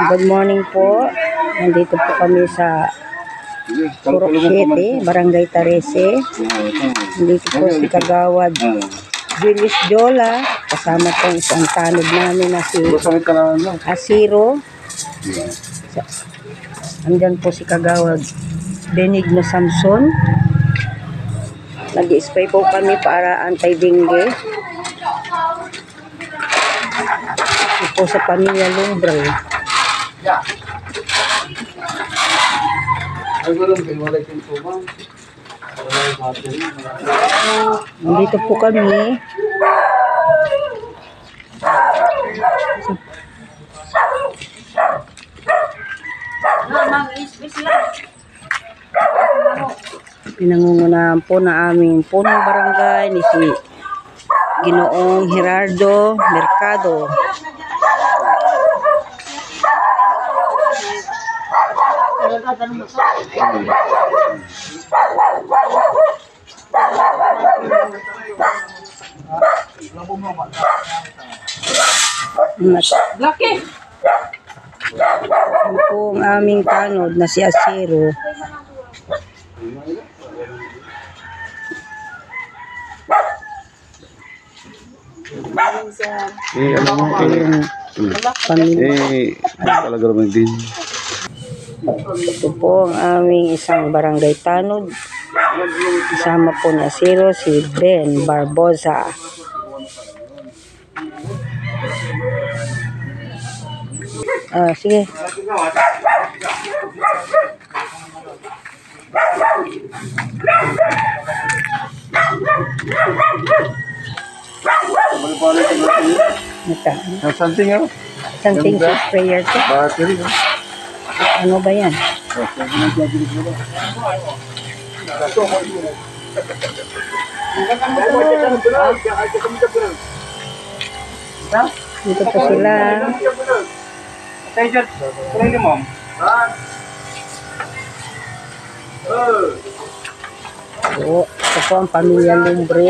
Good morning po. Nandito po kami sa Purok City, Barangay Tarese. Nandito po si Kagawad Julius Jola. Kasama po isang tanod namin na si Asiro. Andyan po si Kagawad Benigno Samson. Nag-spray po kami para anti-dengue. Ito po sa pamilya Lumbre. Nandito po kami. Pinangungunahan po na aming punong barangay ni si Ginoong Gerardo Mercado. Lucky. Ito po ang aming tanod na si Asiro. Talaga naman din. Ito po ang aming isang barangay tanod. Kasama po na Asiro si Ben Barbosa. Sige. Something else? Something sa sprayer to. Battery. Ano ba yan? Dito po sila. Ito po ang pamilya Lumbre.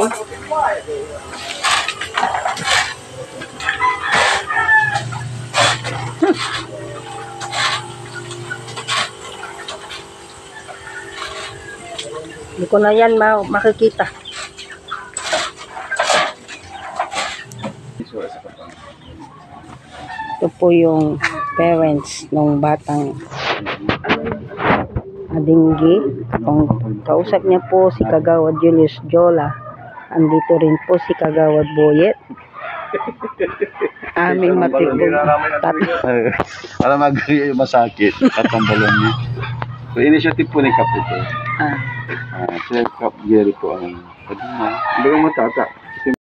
Hindi ko na yan makikita. Ito po yung parents ng batang dengue. Kausap niya po si Kagawad Julius Jola. Andito rin po si Kagawad Boyet. Aming matikong Alam magaya yung masakit at ang balon niya. So, initiative po ni Kapito. Sir Kap Gary po ang bagang matata.